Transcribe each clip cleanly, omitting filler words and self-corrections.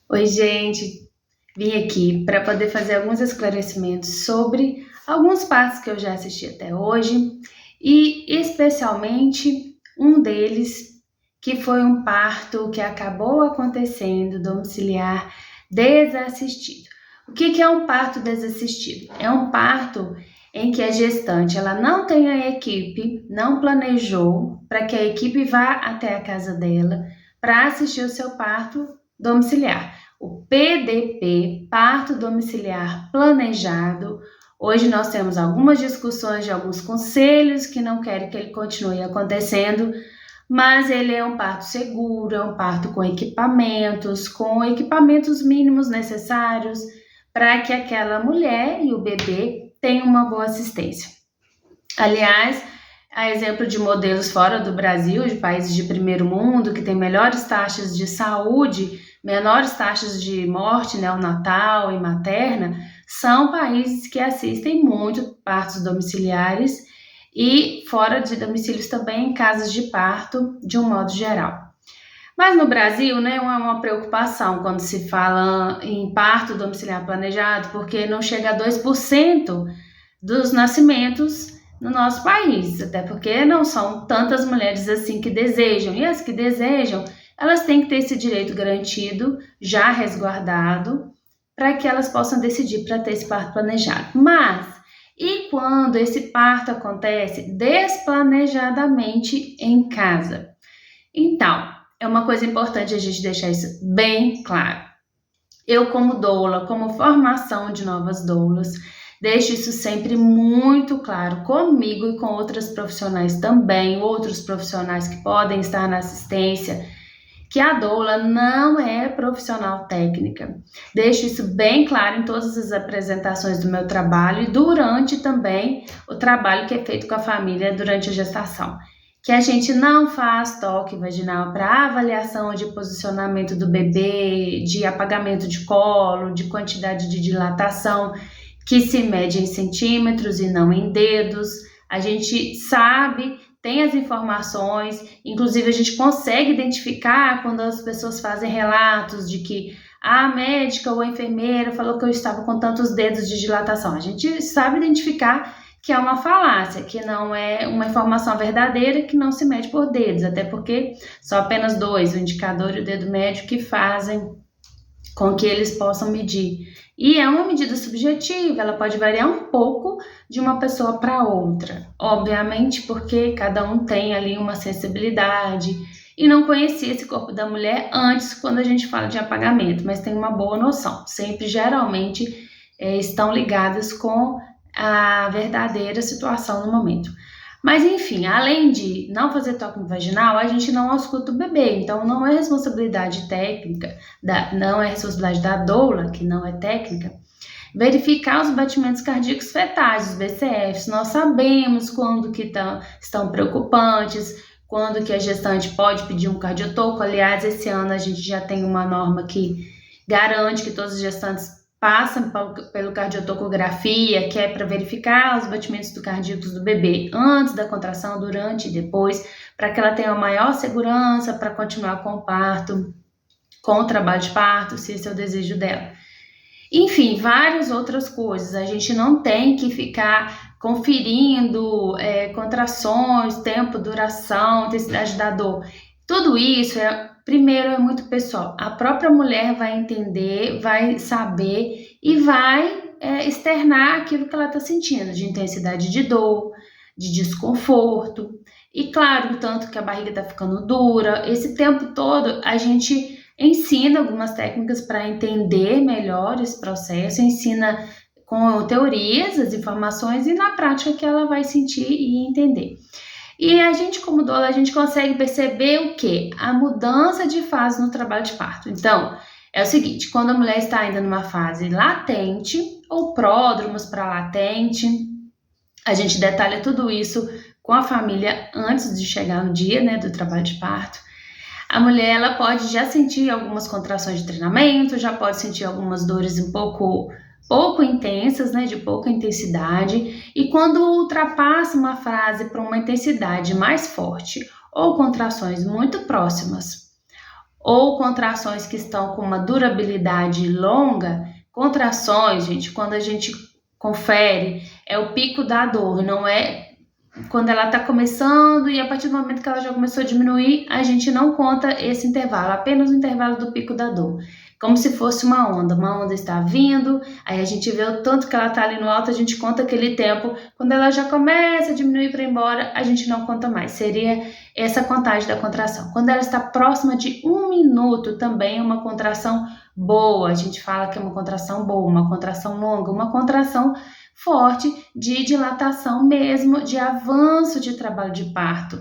Oi, gente. Vim aqui para poder fazer alguns esclarecimentos sobre alguns partos que eu já assisti até hoje e especialmente um deles que foi um parto que acabou acontecendo domiciliar desassistido. O que é um parto desassistido? É um parto em que a gestante ela não tem a equipe, não planejou para que a equipe vá até a casa dela para assistir o seu parto domiciliar. O PDP, parto domiciliar planejado. Hoje nós temos algumas discussões de alguns conselhos que não querem que ele continue acontecendo, mas ele é um parto seguro, é um parto com equipamentos mínimos necessários para que aquela mulher e o bebê tenham uma boa assistência. Aliás, a exemplo de modelos fora do Brasil, de países de primeiro mundo, que têm melhores taxas de saúde, menores taxas de morte neonatal e materna, são países que assistem muito partos domiciliares e fora de domicílios também em casas de parto, de um modo geral. Mas no Brasil, né, é uma preocupação quando se fala em parto domiciliar planejado, porque não chega a 2% dos nascimentos no nosso país, até porque não são tantas mulheres assim que desejam, e as que desejam, elas têm que ter esse direito garantido, já resguardado, para que elas possam decidir para ter esse parto planejado. Mas, e quando esse parto acontece desplanejadamente em casa? Então, é uma coisa importante a gente deixar isso bem claro. Eu, como doula, como formação de novas doulas, deixo isso sempre muito claro comigo e com outras profissionais também, outros profissionais que podem estar na assistência, que a doula não é profissional técnica. Deixo isso bem claro em todas as apresentações do meu trabalho e durante também o trabalho que é feito com a família durante a gestação. Que a gente não faz toque vaginal para avaliação de posicionamento do bebê, de apagamento de colo, de quantidade de dilatação, que se mede em centímetros e não em dedos. A gente sabe, tem as informações, inclusive a gente consegue identificar quando as pessoas fazem relatos de que a médica ou a enfermeira falou que eu estava com tantos dedos de dilatação. A gente sabe identificar que é uma falácia, que não é uma informação verdadeira, que não se mede por dedos, até porque são apenas dois, o indicador e o dedo médio, que fazem com que eles possam medir. E é uma medida subjetiva, ela pode variar um pouco de uma pessoa para outra, obviamente porque cada um tem ali uma sensibilidade e não conhecia esse corpo da mulher antes quando a gente fala de apagamento, mas tem uma boa noção, sempre geralmente estão ligadas com a verdadeira situação no momento. Mas enfim, além de não fazer toque vaginal, a gente não ausculta o bebê, então não é responsabilidade técnica, não é responsabilidade da doula, que não é técnica, verificar os batimentos cardíacos fetais, os BCFs. Nós sabemos quando que estão preocupantes, quando que a gestante pode pedir um cardiotoco. Aliás, esse ano a gente já tem uma norma que garante que todas as gestantes passam pelo cardiotocografia, que é para verificar os batimentos cardíacos do bebê antes da contração, durante e depois, para que ela tenha maior segurança para continuar com o parto, com o trabalho de parto, se esse é o desejo dela. Enfim, várias outras coisas. A gente não tem que ficar conferindo contrações, tempo, duração, intensidade da dor. Tudo isso primeiro é muito pessoal. A própria mulher vai entender, vai saber e vai externar aquilo que ela está sentindo, de intensidade de dor, de desconforto. E claro, o tanto que a barriga está ficando dura. Esse tempo todo a gente ensina algumas técnicas para entender melhor esse processo, ensina com teorias, as informações e na prática que ela vai sentir e entender. E a gente, como doula, a gente consegue perceber o quê? A mudança de fase no trabalho de parto. Então, é o seguinte, quando a mulher está ainda numa fase latente, ou pródromos para latente, a gente detalha tudo isso com a família antes de chegar no dia, né, do trabalho de parto. A mulher, ela pode já sentir algumas contrações de treinamento, já pode sentir algumas dores um pouco intensas, né, de pouca intensidade, e quando ultrapassa uma fase para uma intensidade mais forte ou contrações muito próximas ou contrações que estão com uma durabilidade longa. Contrações, gente, quando a gente confere, é o pico da dor, não é quando ela está começando e a partir do momento que ela já começou a diminuir, a gente não conta esse intervalo, apenas o intervalo do pico da dor. Como se fosse uma onda está vindo, aí a gente vê o tanto que ela está ali no alto, a gente conta aquele tempo. Quando ela já começa a diminuir para ir embora, a gente não conta mais. Seria essa contagem da contração. Quando ela está próxima de 1 minuto, também é uma contração boa. A gente fala que é uma contração boa, uma contração longa, uma contração forte de dilatação mesmo, de avanço de trabalho de parto.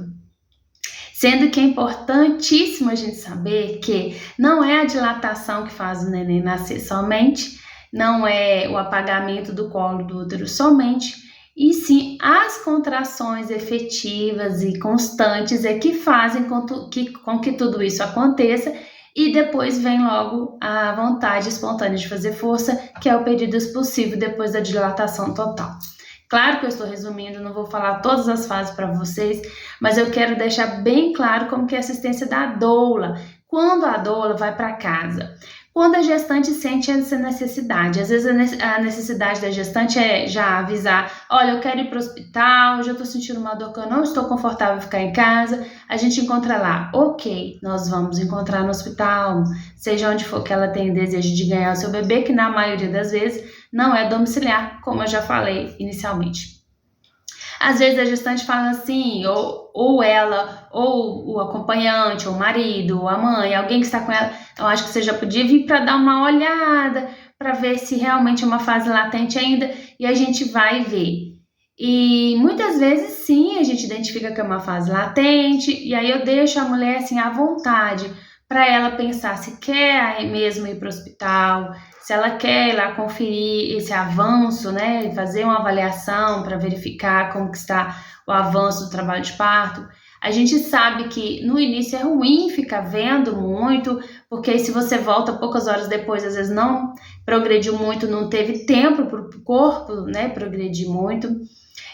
Sendo que é importantíssimo a gente saber que não é a dilatação que faz o neném nascer somente, não é o apagamento do colo do útero somente, e sim as contrações efetivas e constantes é que fazem com que tudo isso aconteça. E depois vem logo a vontade espontânea de fazer força, que é o período expulsivo depois da dilatação total. Claro que eu estou resumindo, não vou falar todas as fases para vocês, mas eu quero deixar bem claro como que é a assistência da doula. Quando a doula vai para casa? Quando a gestante sente essa necessidade. Às vezes a necessidade da gestante é já avisar, olha, eu quero ir para o hospital, já estou sentindo uma dor que eu não estou confortável ficar em casa. A gente encontra lá, ok, nós vamos encontrar no hospital, seja onde for que ela tenha desejo de ganhar o seu bebê, que na maioria das vezes não é domiciliar, como eu já falei inicialmente. Às vezes a gestante fala assim, ou ela, ou o acompanhante, ou o marido, ou a mãe, alguém que está com ela, eu acho que você já podia vir para dar uma olhada, para ver se realmente é uma fase latente ainda, e a gente vai ver. E muitas vezes sim, a gente identifica que é uma fase latente, e aí eu deixo a mulher assim à vontade, para ela pensar se quer mesmo ir para o hospital, se ela quer ir lá conferir esse avanço, né, fazer uma avaliação para verificar como que está o avanço do trabalho de parto. A gente sabe que no início é ruim ficar vendo muito, porque se você volta poucas horas depois, às vezes não progrediu muito, não teve tempo para o corpo, né, progredir muito.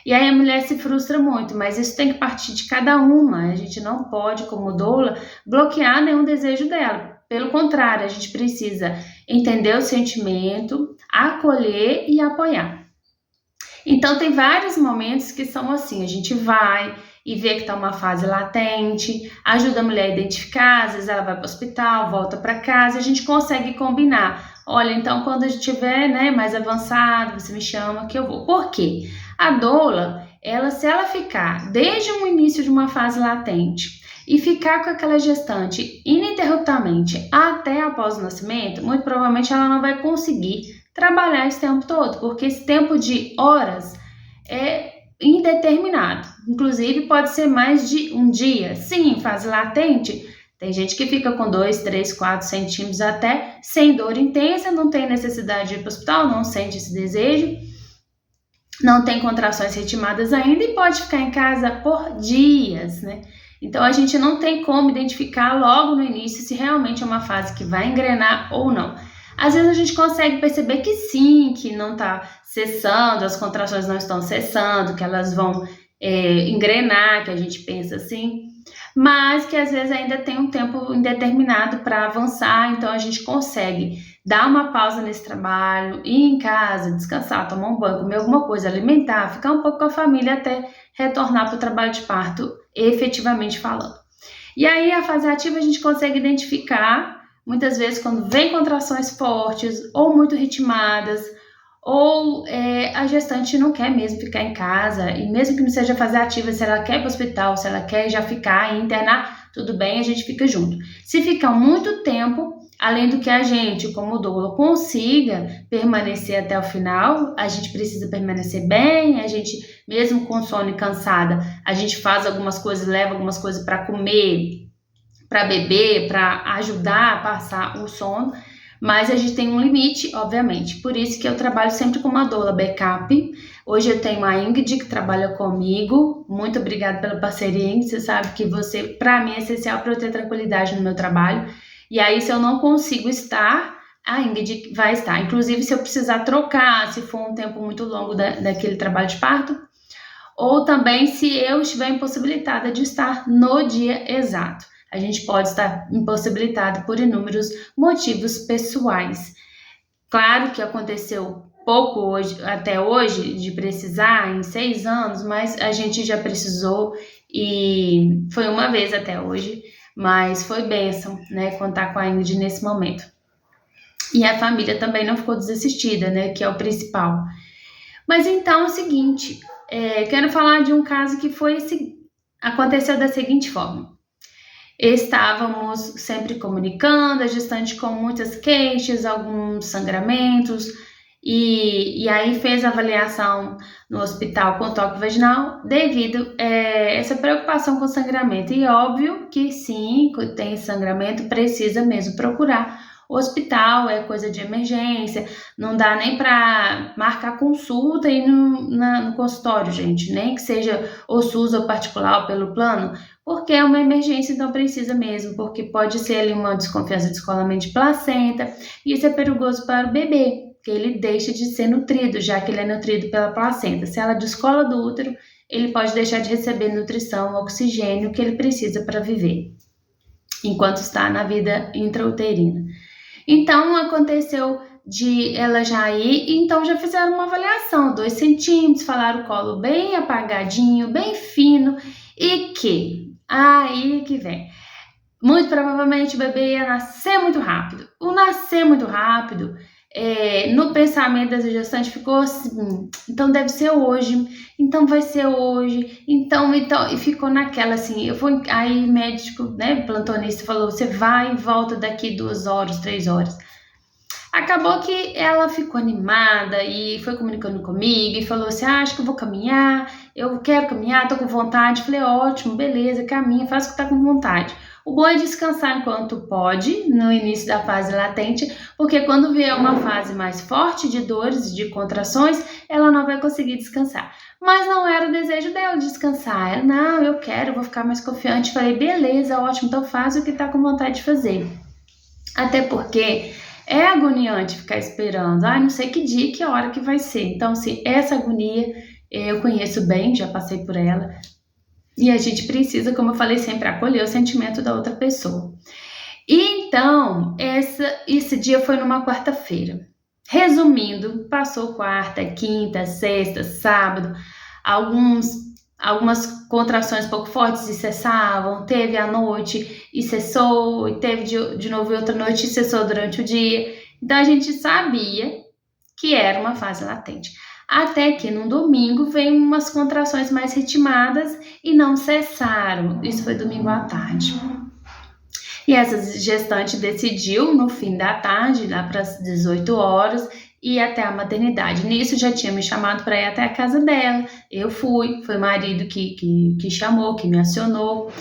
E aí a mulher se frustra muito, mas isso tem que partir de cada uma. A gente não pode, como doula, bloquear nenhum desejo dela. Pelo contrário, a gente precisa entender o sentimento, acolher e apoiar. Então, tem vários momentos que são assim, a gente vai e vê que está uma fase latente, ajuda a mulher a identificar, às vezes ela vai para o hospital, volta para casa, a gente consegue combinar. Olha, então quando a gente estiver, né, mais avançado, você me chama que eu vou. Por quê? A doula, se ela ficar desde o início de uma fase latente e ficar com aquela gestante ininterruptamente até após o nascimento, muito provavelmente ela não vai conseguir trabalhar esse tempo todo, porque esse tempo de horas é indeterminado. Inclusive, pode ser mais de um dia. Sim, em fase latente, tem gente que fica com 2, 3, 4 centímetros até sem dor intensa, não tem necessidade de ir para o hospital, não sente esse desejo, não tem contrações ritmadas ainda e pode ficar em casa por dias, né? Então, a gente não tem como identificar logo no início se realmente é uma fase que vai engrenar ou não. Às vezes a gente consegue perceber que sim, que não está cessando, as contrações não estão cessando, que elas vão engrenar, que a gente pensa assim, mas que às vezes ainda tem um tempo indeterminado para avançar, então a gente consegue dar uma pausa nesse trabalho, ir em casa, descansar, tomar um banho, comer alguma coisa, alimentar, ficar um pouco com a família até retornar para o trabalho de parto, efetivamente falando. E aí a fase ativa a gente consegue identificar muitas vezes quando vem contrações fortes ou muito ritmadas, ou a gestante não quer mesmo ficar em casa, e mesmo que não seja fase ativa, se ela quer ir para o hospital, se ela quer já ficar e internar, tudo bem, a gente fica junto. Se ficar muito tempo, além do que a gente, como doula, consiga permanecer até o final, a gente precisa permanecer bem, a gente, mesmo com sono e cansada, a gente faz algumas coisas, leva algumas coisas para comer, para beber, para ajudar a passar o sono, mas a gente tem um limite, obviamente. Por isso que eu trabalho sempre com uma doula backup. Hoje eu tenho a Ingrid, que trabalha comigo. Muito obrigada pela parceria, Ingrid. Você sabe que você, para mim, é essencial para eu ter tranquilidade no meu trabalho. E aí, se eu não consigo estar, a Ingrid vai estar. Inclusive, se eu precisar trocar, se for um tempo muito longo daquele trabalho de parto, ou também se eu estiver impossibilitada de estar no dia exato. a gente pode estar impossibilitado por inúmeros motivos pessoais. Claro que aconteceu pouco hoje, até hoje, de precisar em 6 anos, mas a gente já precisou e foi uma vez até hoje, mas foi bênção, né, contar com a Ingrid nesse momento. E a família também não ficou desassistida, né, que é o principal. Mas então é o seguinte, quero falar de um caso que aconteceu da seguinte forma. Estávamos sempre comunicando, a gestante com muitas queixas, alguns sangramentos, e aí fez a avaliação no hospital com toque vaginal devido a essa preocupação com sangramento. E óbvio que sim, quando tem sangramento, precisa mesmo procurar o hospital, é coisa de emergência, não dá nem para marcar consulta aí no consultório, gente, nem que seja o SUS ou particular ou pelo plano, porque é uma emergência, então precisa mesmo, porque pode ser ali uma desconfiança de descolamento de placenta, e isso é perigoso para o bebê, porque ele deixa de ser nutrido, já que ele é nutrido pela placenta. Se ela descola do útero, ele pode deixar de receber nutrição, oxigênio que ele precisa para viver, enquanto está na vida intrauterina. Então, aconteceu de ela já ir, então já fizeram uma avaliação, 2 centímetros, falaram o colo bem apagadinho, bem fino, e aí que vem, muito provavelmente o bebê ia nascer muito rápido. O nascer muito rápido, no pensamento da gestante ficou assim, então deve ser hoje, então vai ser hoje, então, e ficou naquela assim, aí médico, né, plantonista falou, você vai e volta daqui 2 horas, 3 horas. Acabou que ela ficou animada e foi comunicando comigo e falou assim, acho que eu vou caminhar, eu quero caminhar, tô com vontade. Falei, ótimo, beleza, caminha, faz o que tá com vontade. O bom é descansar enquanto pode, no início da fase latente, porque quando vier uma fase mais forte de dores, de contrações, ela não vai conseguir descansar. Mas não era o desejo dela descansar, ela, não, eu quero, vou ficar mais confiante. Falei, beleza, ótimo, então faz o que tá com vontade de fazer. Até porque é agoniante ficar esperando, não sei que dia, que hora que vai ser. Então, assim, essa agonia eu conheço bem, já passei por ela. E a gente precisa, como eu falei sempre, acolher o sentimento da outra pessoa. Então, esse dia foi numa quarta-feira. Resumindo, passou quarta, quinta, sexta, sábado, algumas contrações pouco fortes e cessavam, teve à noite e cessou, e teve de novo outra noite e cessou durante o dia. Então, a gente sabia que era uma fase latente. Até que no domingo veio umas contrações mais ritmadas e não cessaram. Isso foi domingo à tarde. E essa gestante decidiu, no fim da tarde, lá para as 18 horas, ir até a maternidade. Nisso já tinha me chamado para ir até a casa dela. Eu fui, foi o marido que chamou, que me acionou.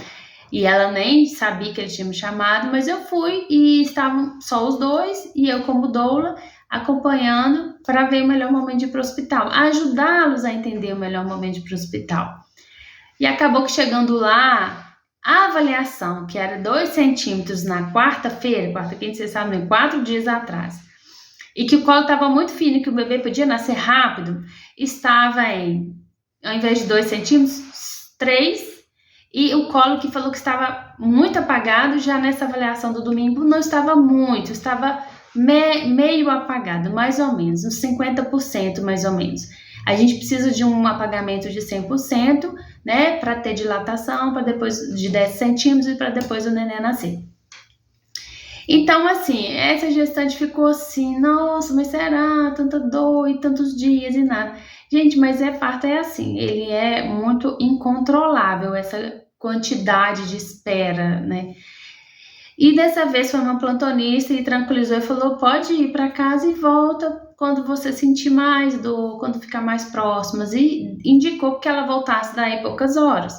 E ela nem sabia que ele tinha me chamado, mas eu fui e estavam só os dois e eu como doula acompanhando para ver o melhor momento de ir para o hospital, ajudá-los a entender o melhor momento de ir para o hospital. E acabou que chegando lá, a avaliação, que era 2 centímetros na quarta-feira, quarta-quinta, vocês sabem, 4 dias atrás, e que o colo estava muito fino, que o bebê podia nascer rápido, estava ao invés de 2 centímetros, 3, e o colo que falou que estava muito apagado, já nessa avaliação do domingo, não estava muito, estava meio apagado, mais ou menos, uns 50% mais ou menos. A gente precisa de um apagamento de 100%, né, para ter dilatação, para depois de 10 centímetros e para depois o neném nascer. Então, assim, essa gestante ficou assim, nossa, mas será? Tanta dor e tantos dias e nada. Gente, mas parto é assim, ele é muito incontrolável, essa quantidade de espera, né? E dessa vez foi uma plantonista e tranquilizou e falou, pode ir para casa e volta quando você sentir mais dor, quando ficar mais próximas, e indicou que ela voltasse daí poucas horas.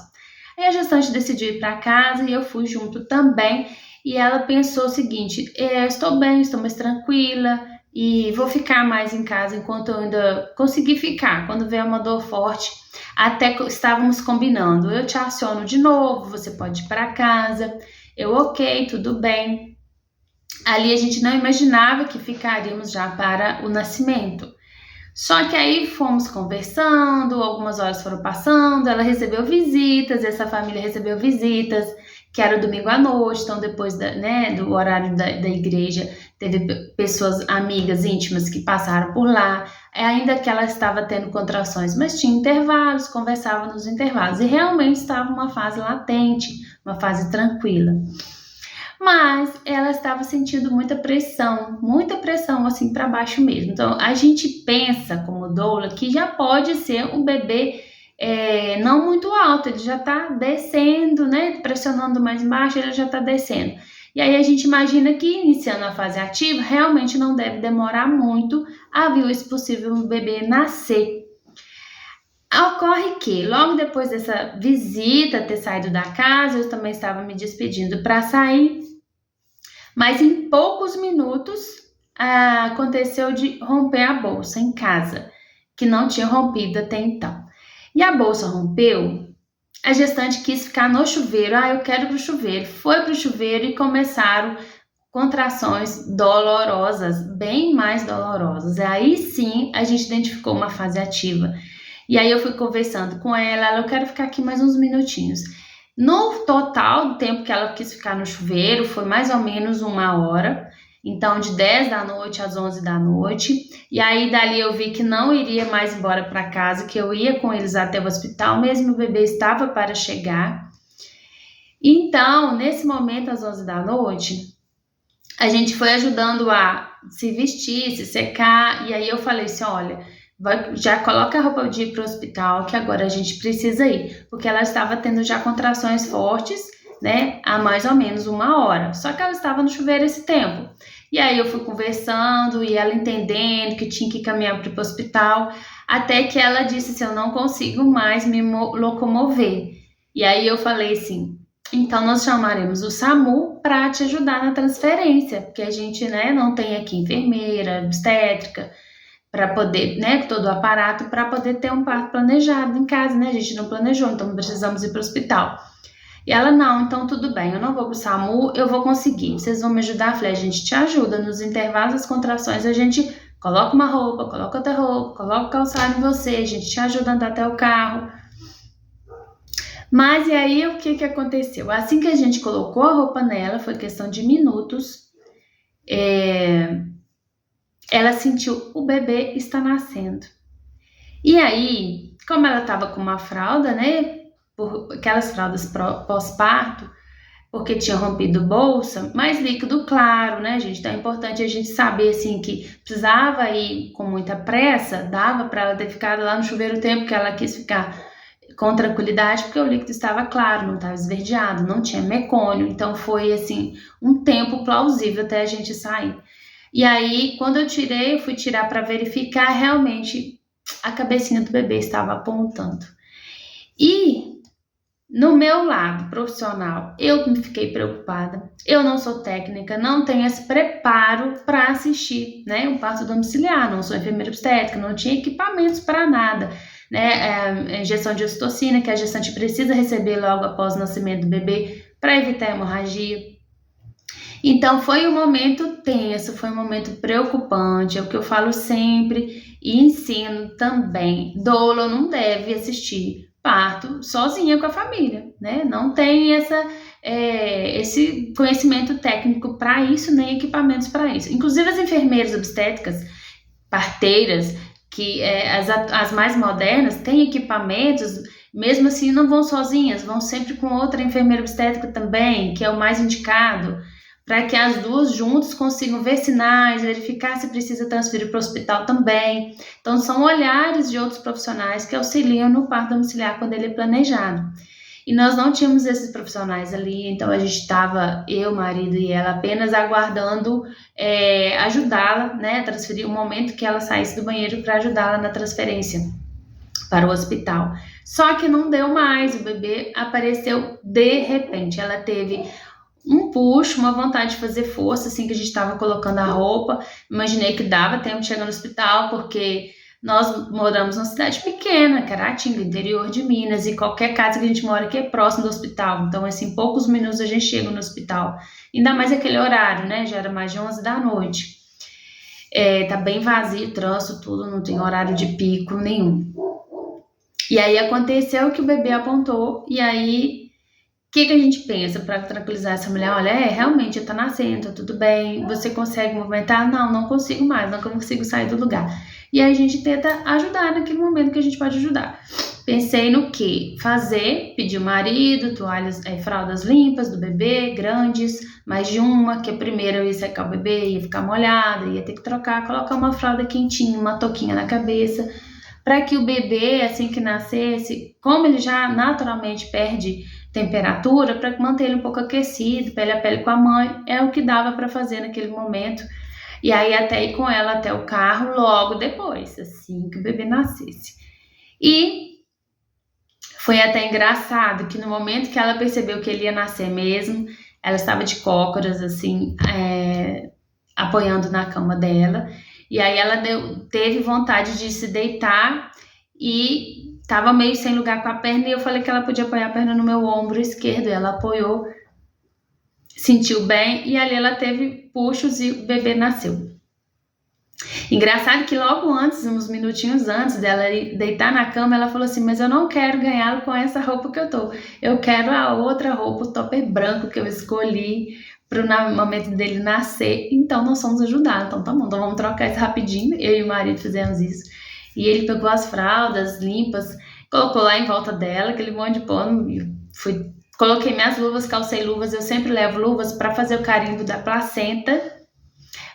Aí a gestante decidiu ir para casa e eu fui junto também, e ela pensou o seguinte, estou bem, estou mais tranquila e vou ficar mais em casa enquanto eu ainda conseguir ficar, quando vier uma dor forte, até que estávamos combinando, eu te aciono de novo, você pode ir para casa. Eu, ok, tudo bem. Ali a gente não imaginava que ficaríamos já para o nascimento. Só que aí fomos conversando, algumas horas foram passando, ela recebeu visitas, essa família recebeu visitas, que era domingo à noite, então depois do horário da igreja, teve pessoas amigas íntimas que passaram por lá, ainda que ela estava tendo contrações, mas tinha intervalos, conversava nos intervalos, e realmente estava uma fase latente, uma fase tranquila. Mas ela estava sentindo muita pressão assim para baixo mesmo. Então a gente pensa como doula que já pode ser um bebê não muito alto, ele já está descendo, né? Pressionando mais baixo, ele já está descendo. E aí a gente imagina que iniciando a fase ativa, realmente não deve demorar muito a vir esse possível bebê nascer. Ocorre que, logo depois dessa visita, ter saído da casa, eu também estava me despedindo para sair, mas em poucos minutos aconteceu de romper a bolsa em casa, que não tinha rompido até então. E a bolsa rompeu, a gestante quis ficar no chuveiro, eu quero ir pro chuveiro, foi pro chuveiro e começaram contrações dolorosas, bem mais dolorosas. Aí sim, a gente identificou uma fase ativa. E aí eu fui conversando com ela, eu quero ficar aqui mais uns minutinhos. No total do tempo que ela quis ficar no chuveiro, foi mais ou menos 1 hora. Então, de 10 da noite às 11 da noite. E aí, dali eu vi que não iria mais embora para casa, que eu ia com eles até o hospital, mesmo o bebê estava para chegar. Então, nesse momento, às 11 da noite, a gente foi ajudando a se vestir, se secar. E aí eu falei assim, olha, já coloca a roupa de ir para o hospital, que agora a gente precisa ir. Porque ela estava tendo já contrações fortes, né, há mais ou menos 1 hora. Só que ela estava no chuveiro esse tempo. E aí eu fui conversando e ela entendendo que tinha que caminhar para o hospital, até que ela disse assim, eu não consigo mais me locomover. E aí eu falei assim, então nós chamaremos o SAMU para te ajudar na transferência, porque a gente, né, não tem aqui enfermeira, obstétrica, para poder, né, todo o aparato para poder ter um parto planejado em casa, né, a gente não planejou, então precisamos ir para o hospital. E ela, não, então tudo bem, eu não vou pro SAMU, eu vou conseguir, vocês vão me ajudar? Eu falei, a gente te ajuda, nos intervalos das contrações a gente coloca uma roupa, coloca outra roupa, coloca o calçado em você, a gente te ajuda a andar até o carro. Mas e aí o que aconteceu? Assim que a gente colocou a roupa nela, foi questão de minutos, ela sentiu, o bebê está nascendo. E aí, como ela estava com uma fralda, né, aquelas fraldas pós-parto, porque tinha rompido bolsa, mais líquido claro, né, gente? Então é importante a gente saber, assim, que precisava ir com muita pressa, dava para ela ter ficado lá no chuveiro o tempo que ela quis ficar com tranquilidade, porque o líquido estava claro, não estava esverdeado, não tinha mecônio, então foi, assim, um tempo plausível até a gente sair. E aí, quando eu fui tirar para verificar, realmente a cabecinha do bebê estava apontando. E no meu lado profissional, eu me fiquei preocupada. Eu não sou técnica, não tenho esse preparo para assistir, né, um parto domiciliar, não sou enfermeira obstétrica, não tinha equipamentos para nada, né, injeção de ocitocina, que a gestante precisa receber logo após o nascimento do bebê para evitar hemorragia. Então foi um momento tenso, foi um momento preocupante, é o que eu falo sempre e ensino também. Doula não deve assistir parto sozinha com a família, né? Não tem esse conhecimento técnico para isso, nem equipamentos para isso. Inclusive as enfermeiras obstétricas, parteiras, que as mais modernas, têm equipamentos, mesmo assim não vão sozinhas, vão sempre com outra enfermeira obstétrica também, que é o mais indicado, para que as duas juntas consigam ver sinais, verificar se precisa transferir para o hospital também. Então, são olhares de outros profissionais que auxiliam no parto domiciliar quando ele é planejado. E nós não tínhamos esses profissionais ali, então a gente estava, eu, marido e ela, apenas aguardando ajudá-la, né, a transferir o momento que ela saísse do banheiro para ajudá-la na transferência para o hospital. Só que não deu mais, o bebê apareceu de repente, ela teve um puxo, uma vontade de fazer força, assim que a gente estava colocando a roupa. Imaginei que dava tempo de chegar no hospital, porque nós moramos numa cidade pequena, Caratinga, interior de Minas, e qualquer casa que a gente mora aqui é próximo do hospital. Então, assim, em poucos minutos a gente chega no hospital. Ainda mais aquele horário, né? Já era mais de 11 da noite. Tá bem vazio o trânsito, tudo, não tem horário de pico nenhum. E aí aconteceu que o bebê apontou, e aí o que a gente pensa para tranquilizar essa mulher? Olha, realmente tá nascendo, tá tudo bem, você consegue movimentar? Não, não consigo mais, não consigo sair do lugar. E aí a gente tenta ajudar naquele momento que a gente pode ajudar. Pensei no que? Fazer, pedir o marido, toalhas, fraldas limpas do bebê, grandes, mais de uma, que a primeira eu ia secar o bebê, ia ficar molhada, ia ter que trocar, colocar uma fralda quentinha, uma touquinha na cabeça, para que o bebê, assim que nascesse, como ele já naturalmente perde temperatura, para manter ele um pouco aquecido, pele a pele com a mãe, é o que dava para fazer naquele momento. E aí até ir com ela até o carro logo depois, assim que o bebê nascesse. E foi até engraçado que no momento que ela percebeu que ele ia nascer mesmo, ela estava de cócoras, assim, apoiando na cama dela. E aí ela teve vontade de se deitar e estava meio sem lugar com a perna. E eu falei que ela podia apoiar a perna no meu ombro esquerdo. E ela apoiou, sentiu bem. E ali ela teve puxos e o bebê nasceu. Engraçado que logo antes, uns minutinhos antes dela deitar na cama, ela falou assim, mas eu não quero ganhá-lo com essa roupa que eu tô. Eu quero a outra roupa, o topper branco que eu escolhi pro momento dele nascer. Então nós fomos ajudar. Então tá bom, então vamos trocar isso rapidinho. Eu e o marido fizemos isso. E ele pegou as fraldas limpas, colocou lá em volta dela, aquele monte de pano. Coloquei minhas luvas, calcei luvas. Eu sempre levo luvas para fazer o carimbo da placenta.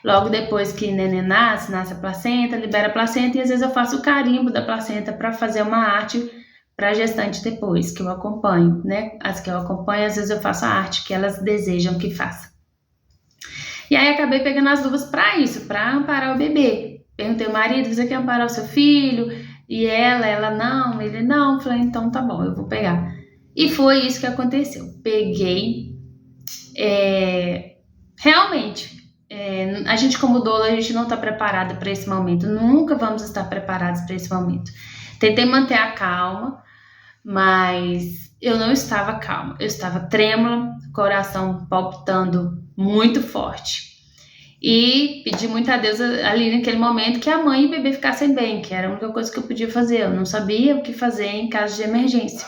Logo depois que neném nasce a placenta, libera a placenta, e às vezes eu faço o carimbo da placenta para fazer uma arte para a gestante depois, que eu acompanho, né? As que eu acompanho, às vezes eu faço a arte que elas desejam que faça. E aí acabei pegando as luvas para isso, para amparar o bebê. Perguntei ao marido, você quer amparar o seu filho? E ela não, ele não. Falei, então tá bom, eu vou pegar. E foi isso que aconteceu. Peguei, realmente, a gente como doula, a gente não está preparada para esse momento. Nunca vamos estar preparados para esse momento. Tentei manter a calma, mas eu não estava calma. Eu estava trêmula, coração palpitando muito forte. E pedi muito a Deus ali naquele momento que a mãe e o bebê ficassem bem, que era a única coisa que eu podia fazer. Eu não sabia o que fazer em caso de emergência.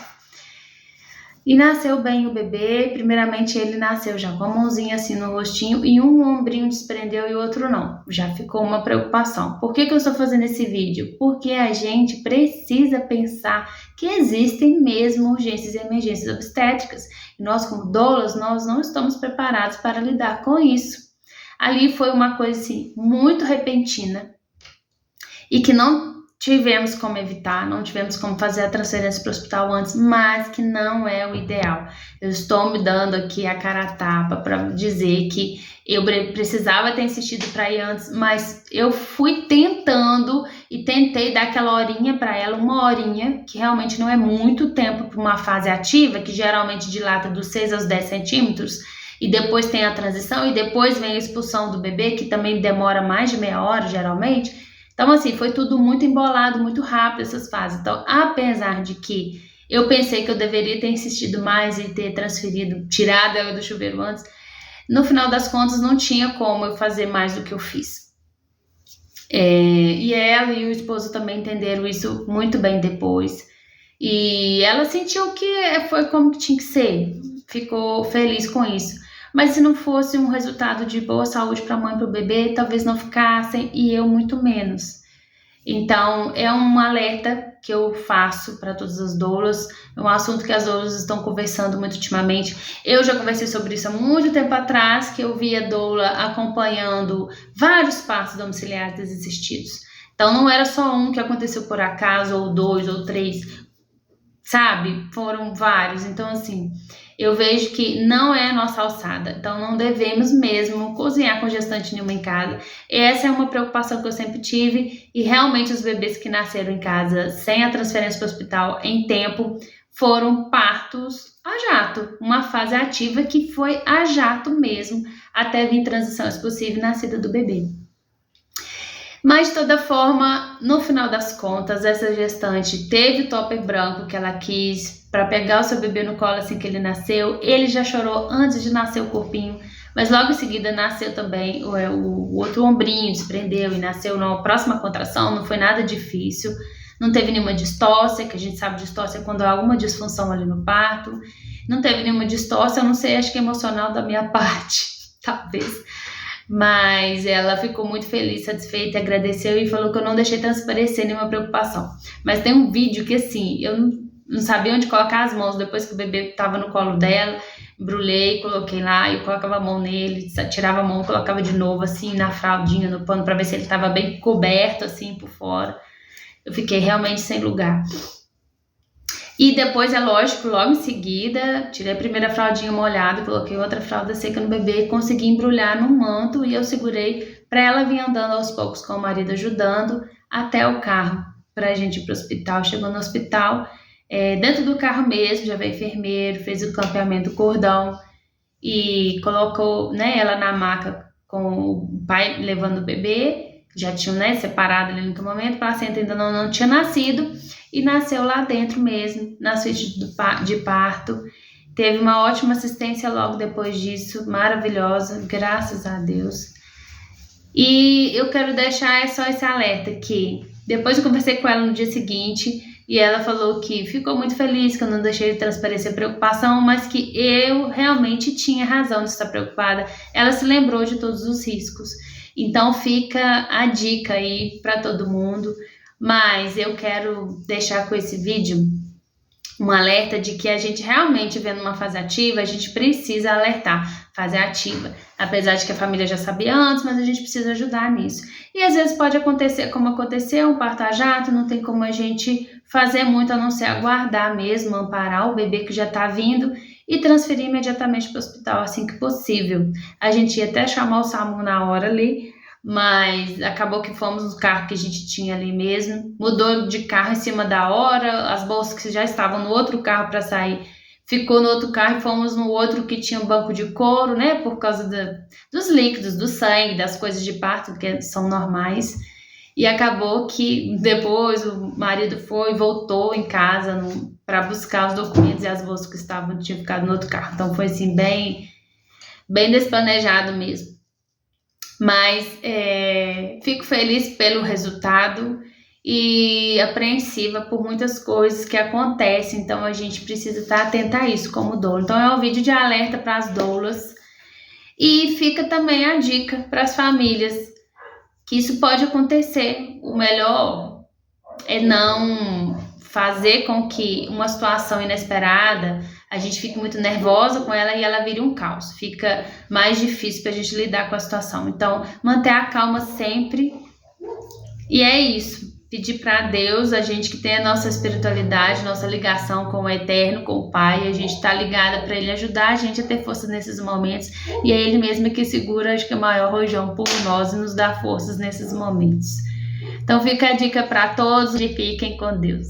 E nasceu bem o bebê. Primeiramente ele nasceu já com a mãozinha assim no rostinho e um ombrinho desprendeu e o outro não. Já ficou uma preocupação. Por que eu estou fazendo esse vídeo? Porque a gente precisa pensar que existem mesmo urgências e emergências obstétricas. E nós como doulas, nós não estamos preparados para lidar com isso. Ali foi uma coisa assim muito repentina e que não tivemos como evitar, não tivemos como fazer a transferência para o hospital antes, mas que não é o ideal. Eu estou me dando aqui a cara a tapa para dizer que eu precisava ter insistido para ir antes, mas eu fui tentando e tentei dar aquela horinha para ela, uma horinha, que realmente não é muito tempo para uma fase ativa, que geralmente dilata dos 6 aos 10 centímetros, e depois tem a transição, e depois vem a expulsão do bebê, que também demora mais de meia hora, geralmente. Então, assim, foi tudo muito embolado, muito rápido essas fases. Então, apesar de que eu pensei que eu deveria ter insistido mais e ter transferido, tirado ela do chuveiro antes, no final das contas não tinha como eu fazer mais do que eu fiz. E ela e o esposo também entenderam isso muito bem depois. E ela sentiu que foi como que tinha que ser, ficou feliz com isso. Mas se não fosse um resultado de boa saúde para a mãe e para o bebê, talvez não ficassem e eu muito menos. Então, é um alerta que eu faço para todas as doulas, é um assunto que as doulas estão conversando muito ultimamente. Eu já conversei sobre isso há muito tempo atrás, que eu via doula acompanhando vários partos domiciliares desassistidos. Então, não era só um que aconteceu por acaso, ou 2, ou 3, sabe? Foram vários. Então, assim, eu vejo que não é a nossa alçada. Então, não devemos mesmo cozinhar com gestante nenhuma em casa. Essa é uma preocupação que eu sempre tive. E realmente os bebês que nasceram em casa sem a transferência para o hospital em tempo foram partos a jato. Uma fase ativa que foi a jato mesmo, até vir transição, se possível, nascida do bebê. Mas de toda forma, no final das contas, essa gestante teve o topper branco que ela quis para pegar o seu bebê no colo assim que ele nasceu. Ele já chorou antes de nascer o corpinho, mas logo em seguida nasceu também o outro ombrinho, desprendeu e nasceu na próxima contração. Não foi nada difícil, não teve nenhuma distócia, que a gente sabe distócia é quando há alguma disfunção ali no parto. Não teve nenhuma distócia, eu não sei, acho que é emocional da minha parte, talvez. Mas ela ficou muito feliz, satisfeita, agradeceu e falou que eu não deixei transparecer nenhuma preocupação. Mas tem um vídeo que assim, eu não sabia onde colocar as mãos depois que o bebê estava no colo dela, embrulhei, coloquei lá, eu colocava a mão nele, tirava a mão, colocava de novo assim na fraldinha, no pano, para ver se ele estava bem coberto assim por fora. Eu fiquei realmente sem lugar. E depois, é lógico, logo em seguida, tirei a primeira fraldinha molhada, coloquei outra fralda seca no bebê, consegui embrulhar num manto e eu segurei para ela vir andando aos poucos com o marido ajudando até o carro para a gente ir para o hospital. Chegou no hospital, dentro do carro mesmo, já veio enfermeiro, fez o campeamento do cordão e colocou, né, ela na maca com o pai levando o bebê. Já tinham, né, separado ali no momento, o placenta ainda não tinha nascido e nasceu lá dentro mesmo, na suíte de parto. Teve uma ótima assistência logo depois disso, maravilhosa, graças a Deus. E eu quero deixar só esse alerta que depois eu conversei com ela no dia seguinte e ela falou que ficou muito feliz que eu não deixei de transparecer preocupação, mas que eu realmente tinha razão de estar preocupada. Ela se lembrou de todos os riscos. Então fica a dica aí para todo mundo, mas eu quero deixar com esse vídeo um alerta de que a gente realmente vendo uma fase ativa, a gente precisa alertar, fase ativa, apesar de que a família já sabia antes, mas a gente precisa ajudar nisso. E às vezes pode acontecer como aconteceu, um parto a jato, não tem como a gente fazer muito a não ser aguardar mesmo, amparar o bebê que já está vindo e transferir imediatamente para o hospital assim que possível. A gente ia até chamar o SAMU na hora ali, mas acabou que fomos no carro que a gente tinha ali mesmo, mudou de carro em cima da hora, as bolsas que já estavam no outro carro para sair, ficou no outro carro e fomos no outro que tinha um banco de couro, né, por causa dos líquidos, do sangue, das coisas de parto que são normais. E acabou que depois o marido voltou em casa para buscar os documentos e as bolsas que tinham ficado no outro carro. Então foi assim, bem desplanejado mesmo. Mas fico feliz pelo resultado e apreensiva por muitas coisas que acontecem. Então a gente precisa estar atenta a isso como doula. Então é um vídeo de alerta para as doulas. E fica também a dica para as famílias que isso pode acontecer. O melhor é não fazer com que uma situação inesperada, a gente fique muito nervosa com ela e ela vire um caos. Fica mais difícil para a gente lidar com a situação. Então, manter a calma sempre. E é isso. Pedir para Deus, a gente que tem a nossa espiritualidade, nossa ligação com o Eterno, com o Pai, a gente está ligada para Ele ajudar a gente a ter força nesses momentos. E é Ele mesmo que segura, acho que o maior rojão por nós e nos dá forças nesses momentos. Então fica a dica para todos e fiquem com Deus.